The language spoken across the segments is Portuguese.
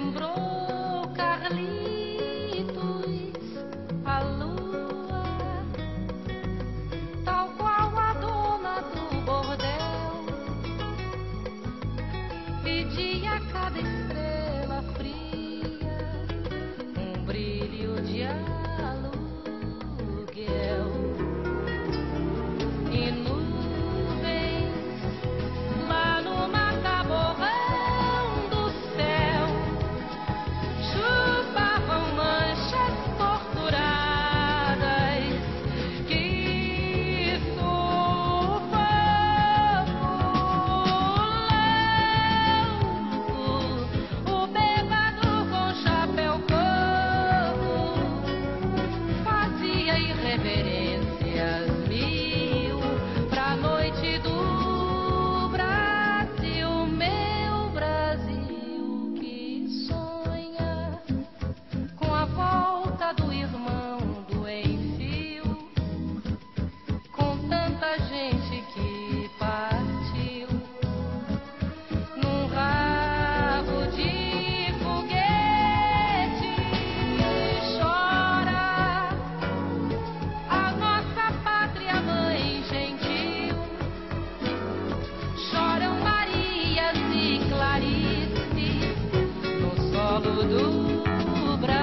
lembrou Carlitos, a lua, tal qual a dona do bordel, pedia a cada estrela fria um brilho de aluguel. E nuvens lá no mataborrão do céu chupavam manchas torturadas que sufocam o bêbado com chapéu coco fazia irreverências mil pra noite do Brasil, meu Brasil que sonha com a volta do irmão do enfio, com tanta gente que partiu num rabo de foguete. Chora a nossa pátria mãe gentil, choram Marias e Clarice no solo do Brasil.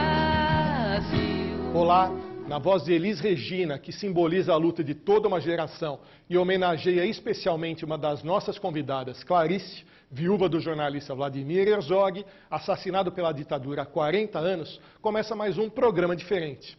Olá, na voz de Elis Regina, que simboliza a luta de toda uma geração e homenageia especialmente uma das nossas convidadas, Clarice, viúva do jornalista Vladimir Herzog, assassinado pela ditadura há 40 anos, começa mais um programa diferente.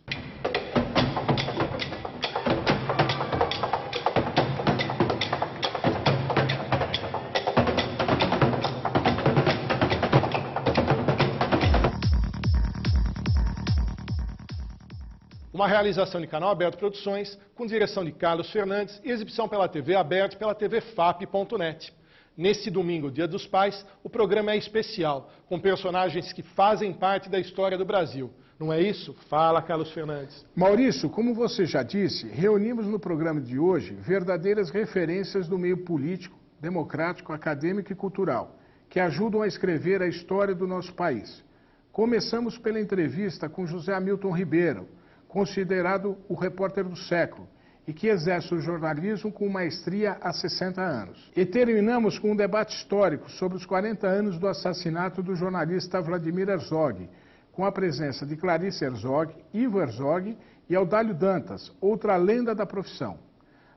Uma realização de Canal Aberto Produções, com direção de Carlos Fernandes e exibição pela TV Aberto e pela TV FAP.net. Nesse domingo, Dia dos Pais, o programa é especial, com personagens que fazem parte da história do Brasil. Não é isso? Fala, Carlos Fernandes. Maurício, como você já disse, reunimos no programa de hoje verdadeiras referências do meio político, democrático, acadêmico e cultural, que ajudam a escrever a história do nosso país. Começamos pela entrevista com José Hamilton Ribeiro, considerado o repórter do século, e que exerce o jornalismo com maestria há 60 anos. E terminamos com um debate histórico sobre os 40 anos do assassinato do jornalista Vladimir Herzog, com a presença de Clarice Herzog, Ivo Herzog e Audálio Dantas, outra lenda da profissão.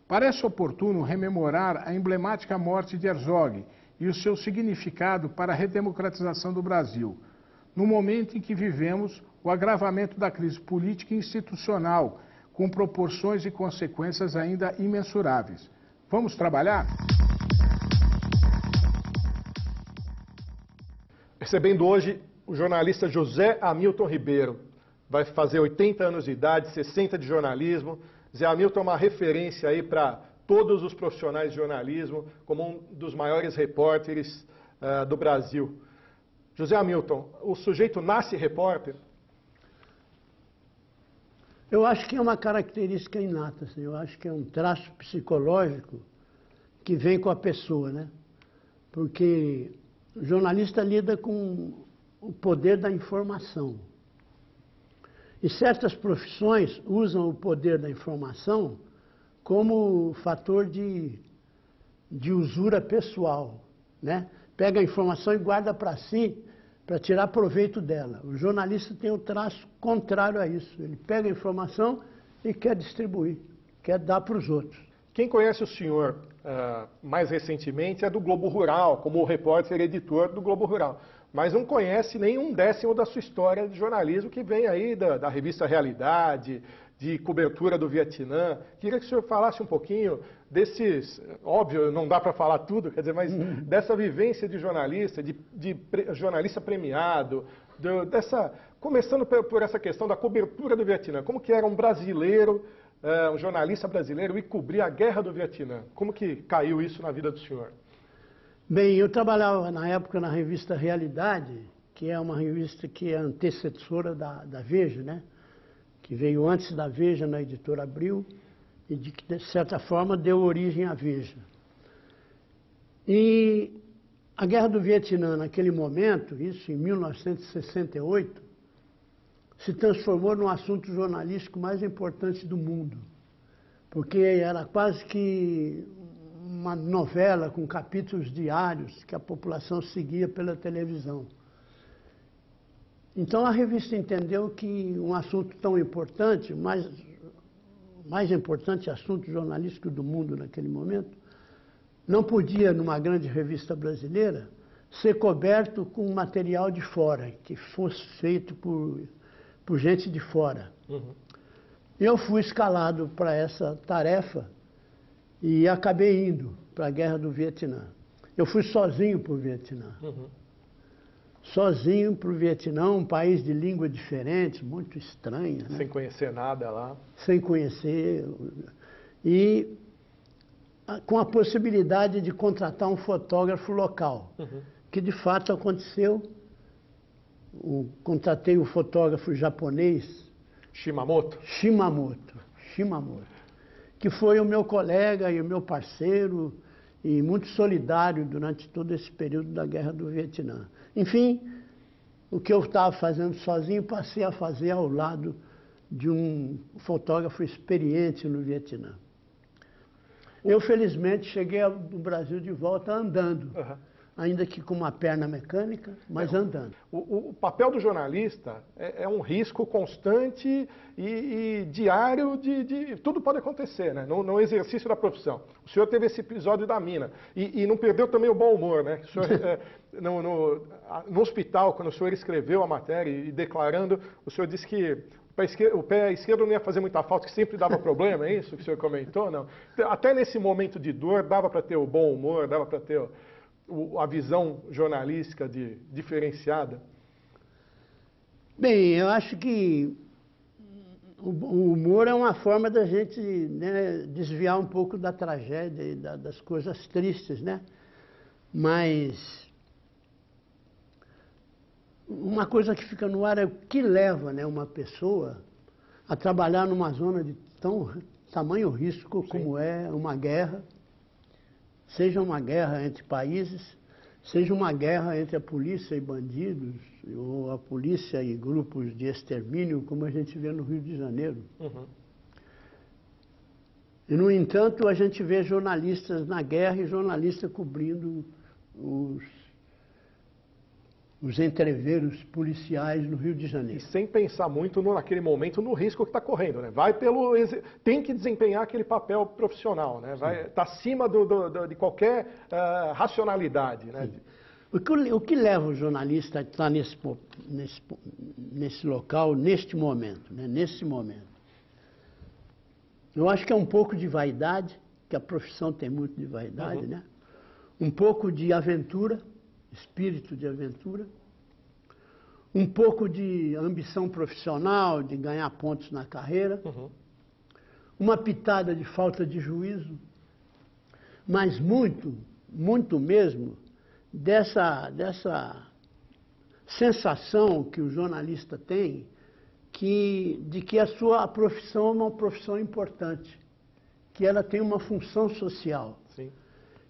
Parece oportuno rememorar a emblemática morte de Herzog e o seu significado para a redemocratização do Brasil, no momento em que vivemos o agravamento da crise política e institucional, com proporções e consequências ainda imensuráveis. Vamos trabalhar? Recebendo hoje o jornalista José Hamilton Ribeiro. Vai fazer 80 anos de idade, 60 de jornalismo. Zé Hamilton é uma referência aí para todos os profissionais de jornalismo, como um dos maiores repórteres do Brasil. José Hamilton, o sujeito nasce repórter? Eu acho que é uma característica inata, assim. Eu acho que é um traço psicológico que vem com a pessoa, né? Porque o jornalista lida com o poder da informação. E certas profissões usam o poder da informação como fator de usura pessoal, né? Pega a informação e guarda para si, para tirar proveito dela. O jornalista tem o traço contrário a isso. Ele pega a informação e quer distribuir, quer dar para os outros. Quem conhece o senhor mais recentemente é do Globo Rural, como repórter e editor do Globo Rural. Mas não conhece nem um décimo da sua história de jornalismo, que vem aí da revista Realidade, de cobertura do Vietnã. Queria que o senhor falasse um pouquinho desses, óbvio, não dá para falar tudo, quer dizer, mas dessa vivência de jornalista, de jornalista premiado, começando por essa questão da cobertura do Vietnã. Como que era um brasileiro, um jornalista brasileiro, e cobrir a guerra do Vietnã? Como que caiu isso na vida do senhor? Bem, eu trabalhava na época na revista Realidade, que é uma revista que é antecessora da Veja, né? Que veio antes da Veja na Editora Abril e de certa forma deu origem à Veja. E A Guerra do Vietnã, naquele momento, isso em 1968, se transformou no assunto jornalístico mais importante do mundo, porque era quase que uma novela com capítulos diários que a população seguia pela televisão. Então a revista entendeu que um assunto tão importante, mais importante assunto jornalístico do mundo naquele momento, não podia, numa grande revista brasileira, ser coberto com material de fora, que fosse feito por gente de fora. Uhum. Eu fui escalado para essa tarefa e acabei indo para a Guerra do Vietnã. Eu fui sozinho para o Vietnã. Uhum. Sozinho para o Vietnã, um país de língua diferente, muito estranha. Né? Sem conhecer nada lá. Sem conhecer. E com a possibilidade de contratar um fotógrafo local, que de fato aconteceu. Contratei o fotógrafo japonês Shimamoto? Shimamoto, que foi o meu colega e o meu parceiro e muito solidário durante todo esse período da Guerra do Vietnã. Enfim, o que eu estava fazendo sozinho, passei a fazer ao lado de um fotógrafo experiente no Vietnã. Eu, felizmente, cheguei no Brasil de volta andando, ainda que com uma perna mecânica, mas andando. O papel do jornalista é um risco constante e diário de tudo pode acontecer, né? No exercício da profissão. O senhor teve esse episódio da mina e não perdeu também o bom humor, né? O senhor, no hospital, quando o senhor escreveu a matéria e declarando, o senhor disse que o pé esquerdo não ia fazer muita falta, que sempre dava problema, é isso que o senhor comentou? Não? Até nesse momento de dor, dava para ter o bom humor, dava para ter a visão jornalística diferenciada? Bem, eu acho que o humor é uma forma da gente, né, desviar um pouco da tragédia e das coisas tristes, né? Mas uma coisa que fica no ar é o que leva, né, uma pessoa a trabalhar numa zona de tamanho risco como é uma guerra, seja uma guerra entre países, seja uma guerra entre a polícia e bandidos, ou a polícia e grupos de extermínio, como a gente vê no Rio de Janeiro. E, no entanto, a gente vê jornalistas na guerra e jornalistas cobrindo os entreveros policiais no Rio de Janeiro. E sem pensar muito naquele momento no risco que está correndo, né? Tem que desempenhar aquele papel profissional, né? Está acima de qualquer racionalidade, né? O que leva o jornalista a estar nesse local, neste momento, né? Nesse momento? Eu acho que é um pouco de vaidade, que a profissão tem muito de vaidade, né? Um pouco de aventura, espírito de aventura, um pouco de ambição profissional, de ganhar pontos na carreira, uma pitada de falta de juízo, mas muito, muito mesmo dessa sensação que o jornalista tem de que a sua profissão é uma profissão importante, que ela tem uma função social. Sim.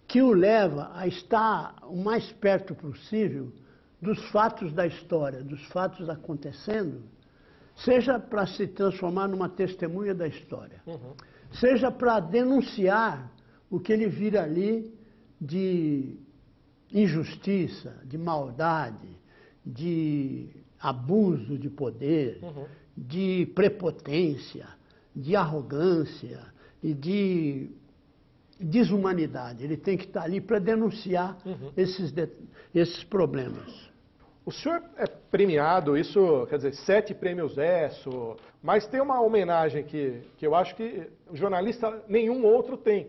Que o leva a estar o mais perto possível dos fatos da história, dos fatos acontecendo, seja para se transformar numa testemunha da história, seja para denunciar o que ele vira ali de injustiça, de maldade, de abuso de poder, de prepotência, de arrogância e de desumanidade. Ele tem que estar ali para denunciar esses problemas. O senhor é premiado, isso quer dizer, 7 prêmios ESSO, mas tem uma homenagem que eu acho que o jornalista nenhum outro tem.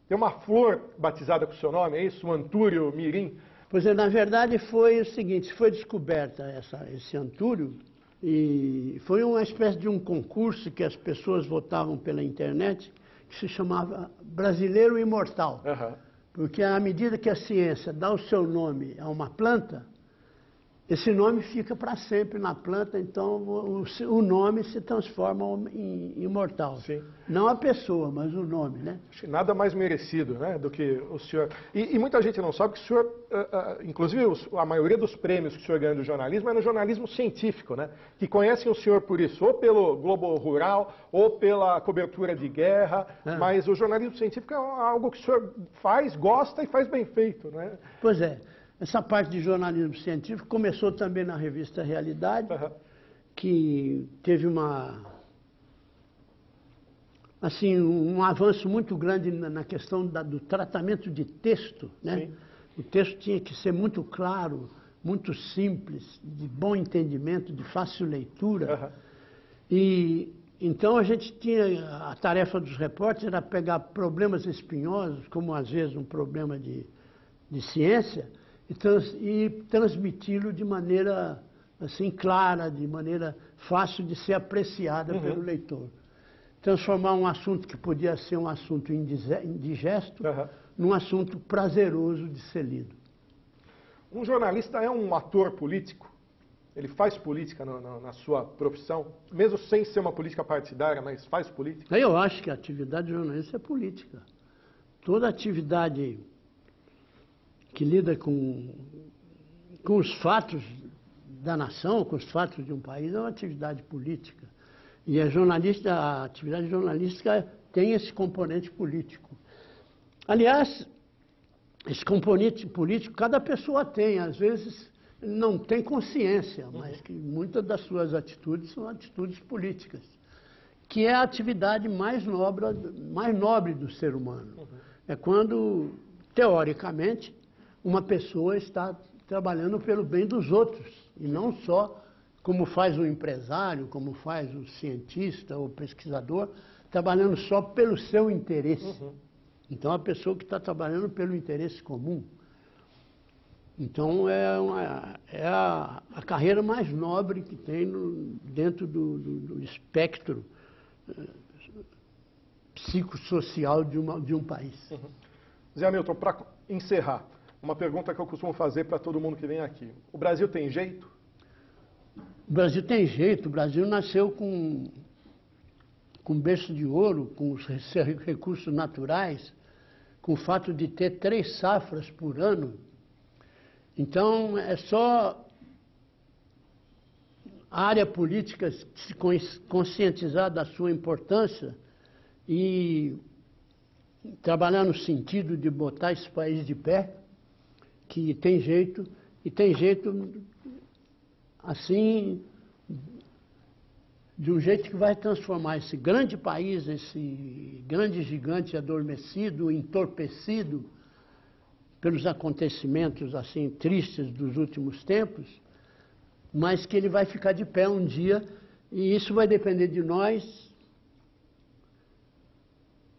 Tem uma flor batizada com o seu nome, é isso? O Antúrio Mirim? Pois é, na verdade foi o seguinte, foi descoberta esse Antúrio e foi uma espécie de um concurso que as pessoas votavam pela internet, que se chamava Brasileiro Imortal. Porque à medida que a ciência dá o seu nome a uma planta, esse nome fica para sempre na planta, então o nome se transforma em imortal. Sim. Não a pessoa, mas o nome, né? Acho que nada mais merecido, né, do que o senhor. E muita gente não sabe que o senhor, inclusive a maioria dos prêmios que o senhor ganha do jornalismo é no jornalismo científico, né? Que conhecem o senhor por isso, ou pelo Globo Rural, ou pela cobertura de guerra, mas o jornalismo científico é algo que o senhor faz, gosta e faz bem feito, né? Pois é. Essa parte de jornalismo científico começou também na revista Realidade, que teve um avanço muito grande na questão do tratamento de texto, né? Sim. O texto tinha que ser muito claro, muito simples, de bom entendimento, de fácil leitura. E então a gente tinha, a tarefa dos repórteres era pegar problemas espinhosos, como às vezes um problema de ciência, e transmiti-lo de maneira assim clara, de maneira fácil de ser apreciada pelo leitor. Transformar um assunto que podia ser um assunto indigesto num assunto prazeroso de ser lido. Um jornalista é um ator político? Ele faz política na sua profissão, mesmo sem ser uma política partidária, mas faz política? Eu acho que a atividade de jornalista é política. Toda atividade que lida com os fatos da nação, com os fatos de um país, é uma atividade política. E a atividade jornalística tem esse componente político. Aliás, esse componente político cada pessoa tem, às vezes não tem consciência, mas que muitas das suas atitudes são atitudes políticas, que é a atividade mais nobre do ser humano. É quando, teoricamente, uma pessoa está trabalhando pelo bem dos outros, e não só como faz o empresário, como faz o cientista ou pesquisador, trabalhando só pelo seu interesse. Então, a pessoa que está trabalhando pelo interesse comum. Então, é a carreira mais nobre que tem dentro do espectro psicossocial de um país. Zé Hamilton, para encerrar, uma pergunta que eu costumo fazer para todo mundo que vem aqui. O Brasil tem jeito? O Brasil tem jeito. O Brasil nasceu com berço de ouro, com os recursos naturais, com o fato de ter 3 safras por ano. Então, é só a área política se conscientizar da sua importância e trabalhar no sentido de botar esse país de pé, que tem jeito, e tem jeito assim, de um jeito que vai transformar esse grande país, esse grande gigante adormecido, entorpecido pelos acontecimentos assim tristes dos últimos tempos, mas que ele vai ficar de pé um dia, e isso vai depender de nós.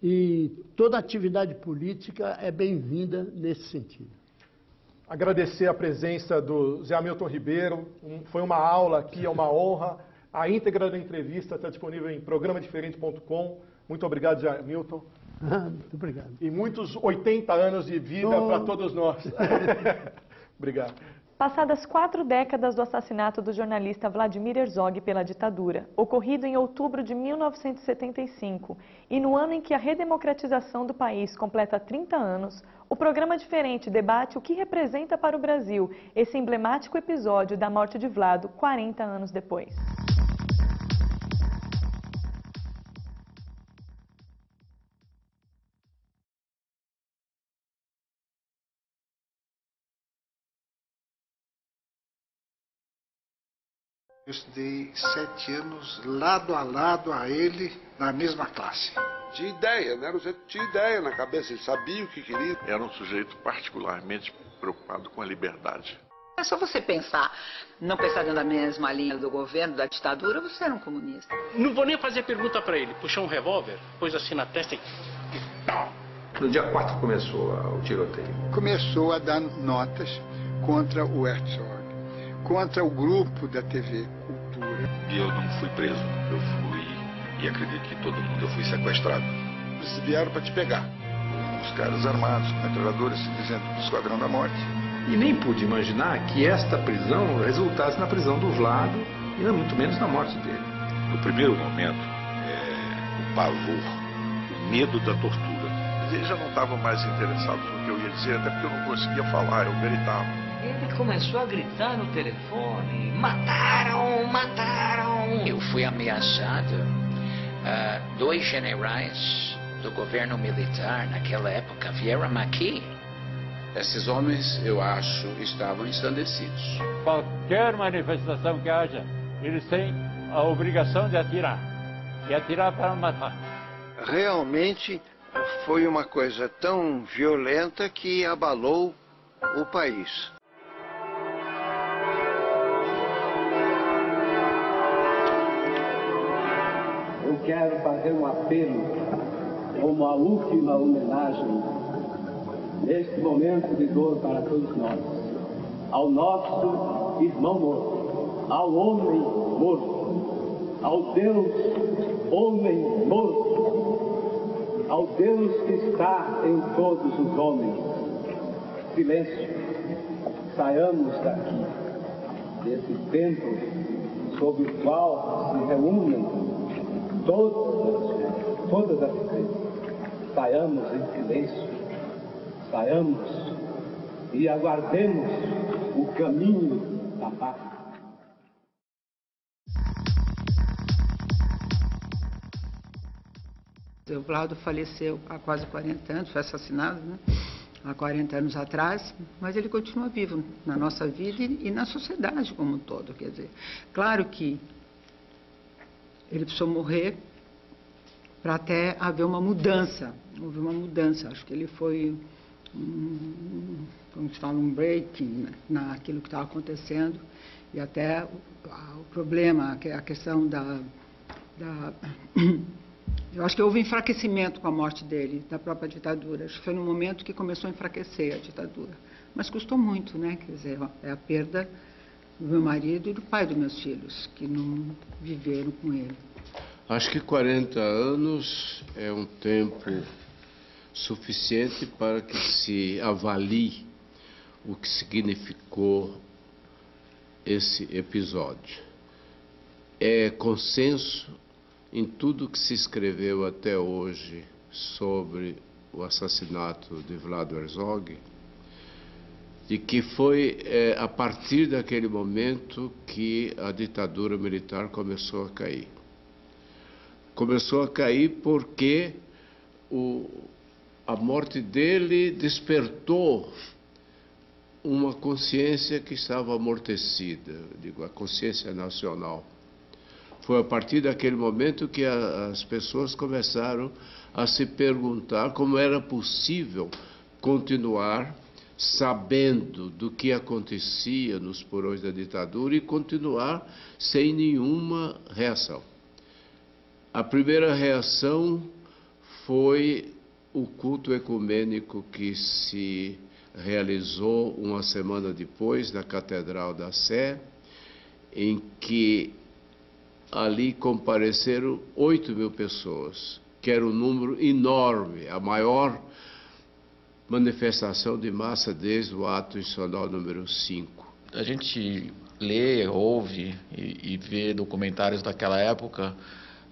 E toda atividade política é bem-vinda nesse sentido. Agradecer a presença do Zé Hamilton Ribeiro. Foi uma aula aqui, é uma honra. A íntegra da entrevista está disponível em programadiferente.com. Muito obrigado, Zé Hamilton. Muito obrigado. E muitos 80 anos de vida para todos nós. Obrigado. Passadas 4 décadas do assassinato do jornalista Vladimir Herzog pela ditadura, ocorrido em outubro de 1975, e no ano em que a redemocratização do país completa 30 anos, o programa Diferente debate o que representa para o Brasil esse emblemático episódio da morte de Vlado 40 anos depois. Eu estudei 7 anos lado a lado a ele na mesma classe. Tinha ideia, né? Você tinha ideia na cabeça, ele sabia o que queria. Era um sujeito particularmente preocupado com a liberdade. É só você pensar, não pensar na mesma linha do governo, da ditadura, você era um comunista. Não vou nem fazer pergunta para ele. Puxou um revólver, pôs assim na testa e... No dia 4 começou o tiroteio. Começou a dar notas contra o Herzog, contra o grupo da TV Cultura. E eu não fui preso, eu fui, e acredito que todo mundo, eu fui sequestrado. Eles vieram para te pegar. Os caras armados, metralhadoras, se dizendo do Esquadrão da Morte. E nem pude imaginar que esta prisão resultasse na prisão do Vlado e muito menos na morte dele. No primeiro momento, o pavor, o medo da tortura. Ele já não estava mais interessado no que eu ia dizer, até porque eu não conseguia falar, eu gritava. Ele começou a gritar no telefone: mataram, mataram! Eu fui ameaçado. 2 generais do governo militar naquela época vieram aqui. Esses homens, eu acho, estavam ensandecidos. Qualquer manifestação que haja, eles têm a obrigação de atirar. E atirar para matar. Realmente foi uma coisa tão violenta que abalou o país. Eu quero fazer um apelo como a última homenagem neste momento de dor para todos nós, ao nosso irmão morto, ao homem morto, ao Deus homem morto, ao Deus que está em todos os homens. Silêncio, saiamos daqui, desse templo sobre o qual se reúnem todas as coisas. Saiamos em silêncio, saiamos e aguardemos o caminho da paz. O Vlado faleceu há quase 40 anos, foi assassinado, né? Há 40 anos atrás, mas ele continua vivo na nossa vida e na sociedade como um todo. Quer dizer, claro que ele precisou morrer para até haver uma mudança. Houve uma mudança. Acho que ele foi, como se fala, um breaking naquilo que estava acontecendo. E até o problema, a questão eu acho que houve enfraquecimento com a morte dele, da própria ditadura. Acho que foi no momento que começou a enfraquecer a ditadura. Mas custou muito, né? Quer dizer, é a perda do meu marido e do pai dos meus filhos, que não viveram com ele. Acho que 40 anos é um tempo suficiente para que se avalie o que significou esse episódio. É consenso em tudo que se escreveu até hoje sobre o assassinato de Vlado Herzog, de que foi a partir daquele momento que a ditadura militar começou a cair. Começou a cair porque a morte dele despertou uma consciência que estava amortecida, digo, a consciência nacional. Foi a partir daquele momento que as pessoas começaram a se perguntar como era possível continuar sabendo do que acontecia nos porões da ditadura e continuar sem nenhuma reação. A primeira reação foi o culto ecumênico que se realizou uma semana depois na Catedral da Sé, em que ali compareceram 8.000 pessoas, que era um número enorme, a maior manifestação de massa desde o ato institucional número 5. A gente lê, ouve e vê documentários daquela época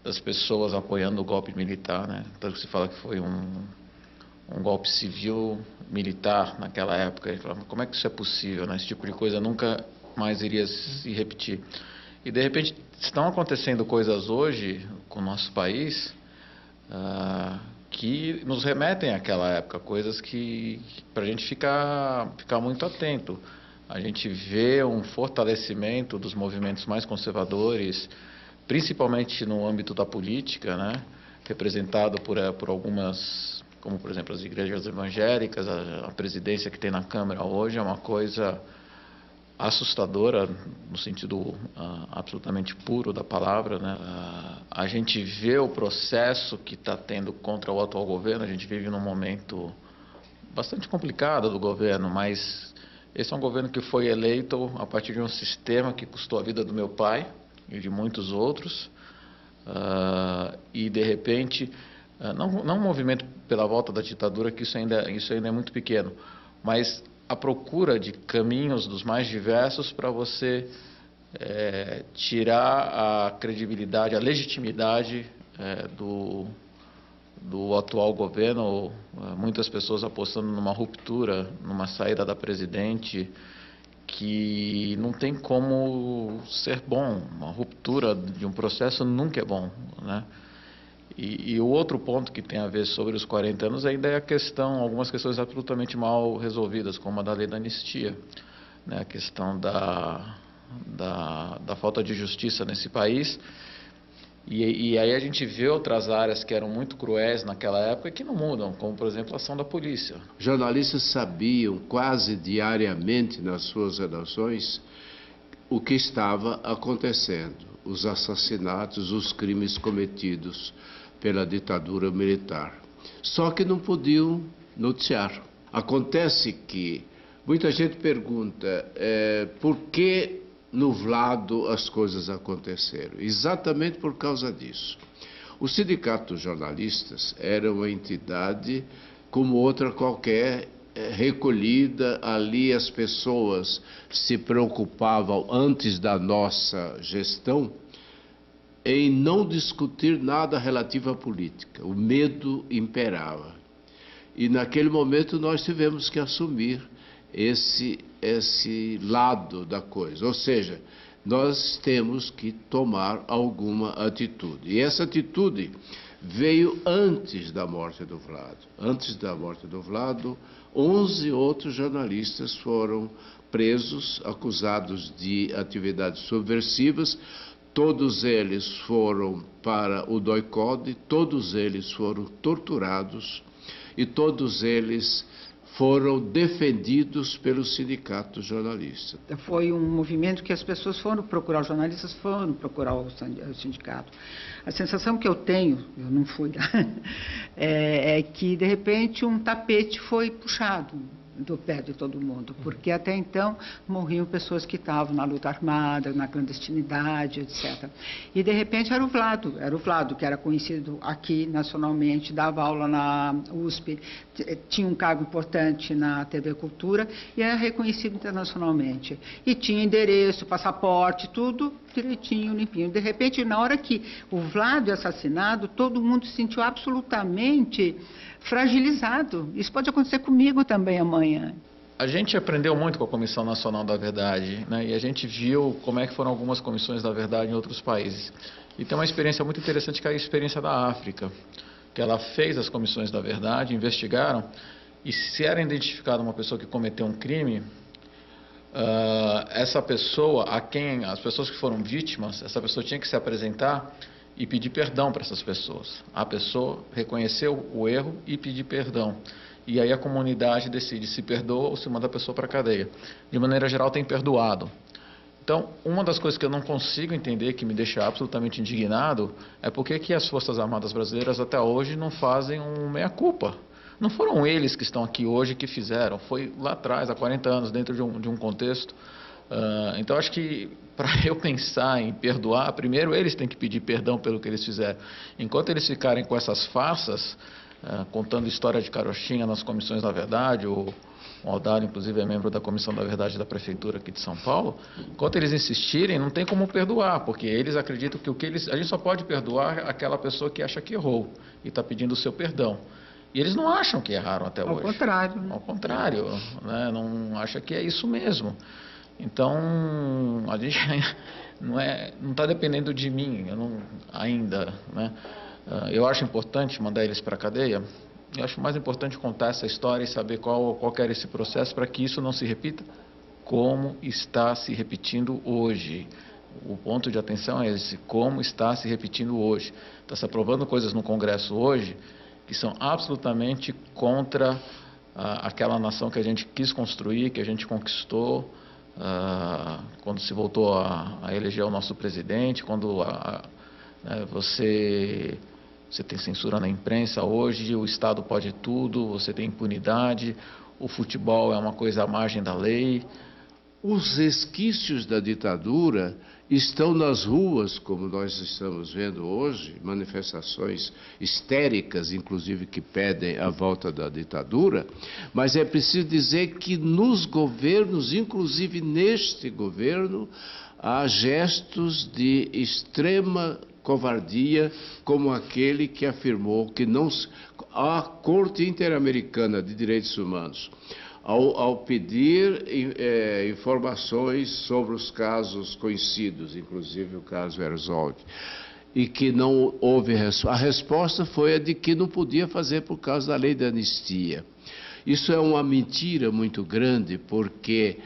das pessoas apoiando o golpe militar, né? Tanto que se fala que foi um golpe civil militar naquela época. Como é que isso é possível, né? Esse tipo de coisa nunca mais iria se repetir. E de repente estão acontecendo coisas hoje com o nosso país que nos remetem àquela época, coisas que para a gente ficar muito atento. A gente vê um fortalecimento dos movimentos mais conservadores, principalmente no âmbito da política, né? Representado por algumas, como por exemplo as igrejas evangélicas. A presidência que tem na Câmara hoje é uma coisa assustadora, no sentido absolutamente puro da palavra, né? A gente vê o processo que está tendo contra o atual governo. A gente vive num momento bastante complicado do governo, mas esse é um governo que foi eleito a partir de um sistema que custou a vida do meu pai e de muitos outros, e de repente, não um movimento pela volta da ditadura, que isso ainda é muito pequeno, mas à procura de caminhos dos mais diversos para você tirar a credibilidade, a legitimidade do atual governo. Muitas pessoas apostando numa ruptura, numa saída da presidente, que não tem como ser bom. Uma ruptura de um processo nunca é bom, né? E o outro ponto que tem a ver sobre os 40 anos ainda é algumas questões absolutamente mal resolvidas, como a da lei da anistia, né? A questão da falta de justiça nesse país. E aí a gente vê outras áreas que eram muito cruéis naquela época e que não mudam, como, por exemplo, a ação da polícia. Jornalistas sabiam quase diariamente nas suas redações o que estava acontecendo, os assassinatos, os crimes cometidos pela ditadura militar. Só que não podiam noticiar. Acontece que muita gente pergunta por que no Vlado as coisas aconteceram. Exatamente por causa disso. O Sindicato dos Jornalistas era uma entidade como outra qualquer, recolhida. Ali as pessoas se preocupavam, antes da nossa gestão, em não discutir nada relativo à política. O medo imperava. E naquele momento nós tivemos que assumir esse lado da coisa, ou seja, nós temos que tomar alguma atitude. E essa atitude veio antes da morte do Vlado. Antes da morte do Vlado, 11 outros jornalistas foram presos, acusados de atividades subversivas. Todos eles foram para o DOI-CODE, todos eles foram torturados e todos eles foram defendidos pelo Sindicato Jornalista. Foi um movimento que as pessoas foram procurar, os jornalistas foram procurar o sindicato. A sensação que eu tenho, eu não fui lá, é que, de repente, um tapete foi puxado do pé de todo mundo, porque até então morriam pessoas que estavam na luta armada, na clandestinidade, etc. E de repente era o Vlado, que era conhecido aqui nacionalmente, dava aula na USP, tinha um cargo importante na TV Cultura e era reconhecido internacionalmente. E tinha endereço, passaporte, tudo direitinho, limpinho. De repente, na hora que o Vlado é assassinado, todo mundo se sentiu absolutamente fragilizado. Isso pode acontecer comigo também amanhã. A gente aprendeu muito com a Comissão Nacional da Verdade, né? E a gente viu como é que foram algumas comissões da verdade em outros países. E tem uma experiência muito interessante, que é a experiência da África, que ela fez as comissões da verdade, investigaram, e se era identificada uma pessoa que cometeu um crime, essa pessoa, as pessoas que foram vítimas, essa pessoa tinha que se apresentar e pedir perdão para essas pessoas. A pessoa reconheceu o erro e pedir perdão. E aí a comunidade decide se perdoa ou se manda a pessoa para a cadeia. De maneira geral, tem perdoado. Então, uma das coisas que eu não consigo entender, que me deixa absolutamente indignado, é por que as Forças Armadas Brasileiras até hoje não fazem um meia-culpa. Não foram eles que estão aqui hoje que fizeram, foi lá atrás, há 40 anos, dentro de um contexto. Então, acho que para eu pensar em perdoar, primeiro eles têm que pedir perdão pelo que eles fizeram. Enquanto eles ficarem com essas farsas, contando história de carochinha nas comissões da verdade, o Aldalho, inclusive, é membro da Comissão da Verdade da Prefeitura aqui de São Paulo, enquanto eles insistirem, não tem como perdoar, porque eles acreditam que a gente só pode perdoar aquela pessoa que acha que errou e está pedindo o seu perdão. E eles não acham que erraram até hoje. Ao contrário. Ao contrário, né? Não acha que é isso mesmo. Então, a gente não está dependendo de mim, ainda, né? Eu acho importante mandar eles para a cadeia. Eu acho mais importante contar essa história e saber qual era esse processo, para que isso não se repita como está se repetindo hoje. O ponto de atenção é esse, como está se repetindo hoje. Está se aprovando coisas no Congresso hoje que são absolutamente contra aquela nação que a gente quis construir, que a gente conquistou, quando se voltou a eleger o nosso presidente, quando você tem censura na imprensa hoje, o Estado pode tudo, você tem impunidade, o futebol é uma coisa à margem da lei. os resquícios da ditadura estão nas ruas, como nós estamos vendo hoje, manifestações histéricas, inclusive, que pedem a volta da ditadura, mas é preciso dizer que nos governos, inclusive neste governo, há gestos de extrema covardia, como aquele que afirmou que a Corte Interamericana de Direitos Humanos, ao pedir informações sobre os casos conhecidos, inclusive o caso Herzog, e que não houve a resposta foi a de que não podia fazer por causa da lei da anistia. Isso é uma mentira muito grande, porque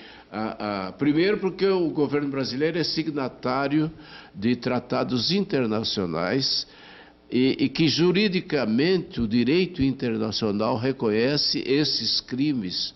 primeiro porque o governo brasileiro é signatário de tratados internacionais e que juridicamente o direito internacional reconhece esses crimes,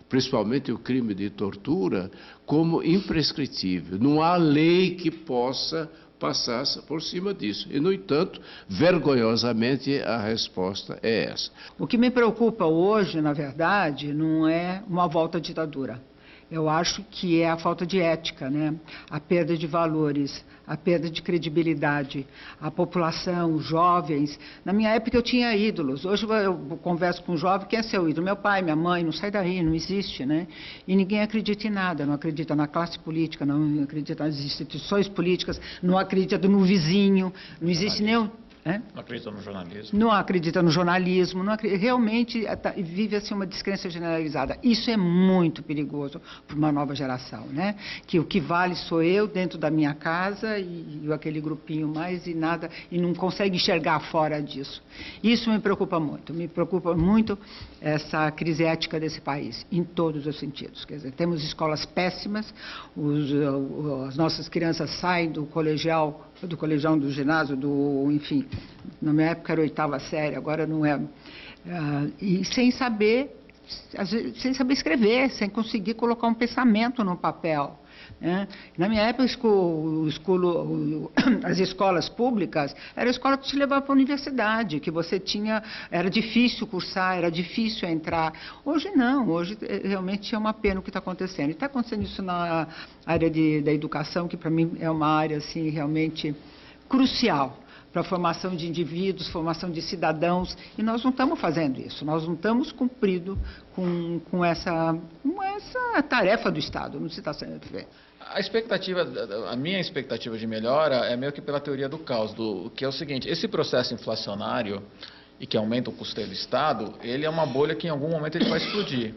principalmente o crime de tortura, como imprescritível. Não há lei que possa passar por cima disso. E, no entanto, vergonhosamente, a resposta é essa. O que me preocupa hoje, na verdade, não é uma volta à ditadura. Eu acho que é a falta de ética, né? A perda de valores, a perda de credibilidade, a população, os jovens. Na minha época eu tinha ídolos, hoje eu converso com um jovem, quem é seu ídolo? Meu pai, minha mãe, não sai daí, não existe, né? E ninguém acredita em nada, não acredita na classe política, não acredita nas instituições políticas, não acredita no vizinho, não existe nenhum... Não acredita no jornalismo. Não acredita no jornalismo, realmente vive assim uma descrença generalizada. Isso é muito perigoso para uma nova geração, né? Que o que vale sou eu dentro da minha casa e aquele grupinho mais e nada, e não consegue enxergar fora disso. Isso me preocupa muito essa crise ética desse país, em todos os sentidos. Quer dizer, temos escolas péssimas, as nossas crianças saem do colegial, do ginásio, enfim, na minha época era 8ª série, agora não é, e sem saber escrever, sem conseguir colocar um pensamento no papel. Né? Na minha época, as escolas públicas era a escola que te levava para a universidade, que você tinha, era difícil cursar, era difícil entrar. Hoje não, hoje realmente é uma pena o que está acontecendo. E está acontecendo isso na área da educação, que para mim é uma área assim, realmente crucial para a formação de indivíduos, formação de cidadãos, e nós não estamos fazendo isso, nós não estamos cumprindo com essa tarefa do Estado, não se está sendo feito. A minha expectativa de melhora é meio que pela teoria do caos, que é o seguinte: esse processo inflacionário e que aumenta o custeio do Estado, ele é uma bolha que em algum momento ele vai explodir.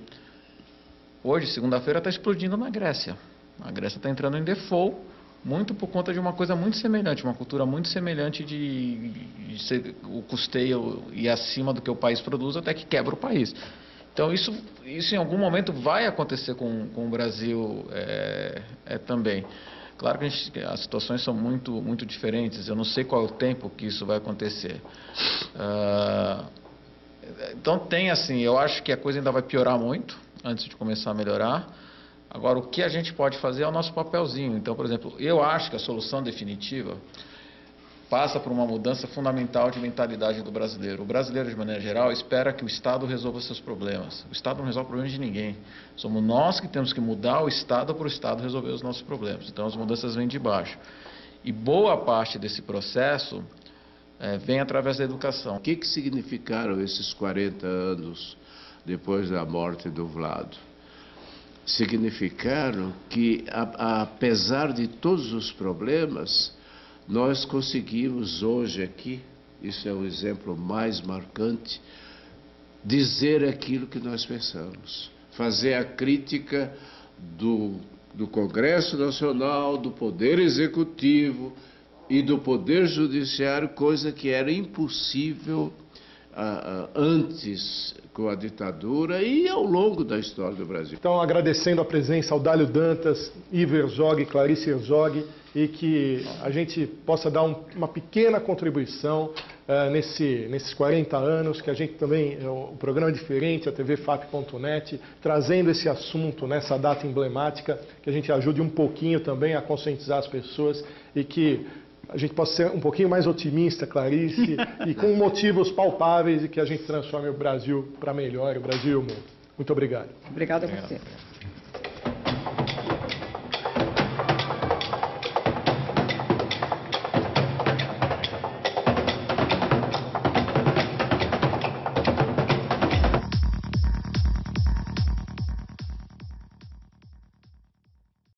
Hoje, segunda-feira, está explodindo na Grécia. A Grécia está entrando em default, muito por conta de uma coisa muito semelhante, uma cultura muito semelhante de ser o custeio e acima do que o país produz, até que quebra o país. Então, isso em algum momento vai acontecer com o Brasil também. Claro que as situações são muito, muito diferentes, eu não sei qual é o tempo que isso vai acontecer. Então, eu acho que a coisa ainda vai piorar muito, antes de começar a melhorar. Agora, o que a gente pode fazer é o nosso papelzinho. Então, por exemplo, eu acho que a solução definitiva passa por uma mudança fundamental de mentalidade do brasileiro. O brasileiro, de maneira geral, espera que o Estado resolva seus problemas. O Estado não resolve problemas de ninguém. Somos nós que temos que mudar o Estado para o Estado resolver os nossos problemas. Então, as mudanças vêm de baixo. E boa parte desse processo vem através da educação. O que significaram esses 40 anos depois da morte do Vlado? Significaram que, apesar de todos os problemas, nós conseguimos hoje aqui, isso é o exemplo mais marcante, dizer aquilo que nós pensamos, fazer a crítica do Congresso Nacional, do Poder Executivo e do Poder Judiciário, coisa que era impossível antes com a ditadura e ao longo da história do Brasil. Então, agradecendo a presença ao Dálio Dantas, Ivo Herzog, Clarice Herzog, e que a gente possa dar uma pequena contribuição nesses 40 anos, que a gente também, o programa é diferente, a tvfap.net, trazendo esse assunto nessa data emblemática, que a gente ajude um pouquinho também a conscientizar as pessoas e que a gente possa ser um pouquinho mais otimista, Clarice, e com motivos palpáveis e que a gente transforme o Brasil para melhor, o Brasil e o mundo. Muito obrigado. Obrigada a você.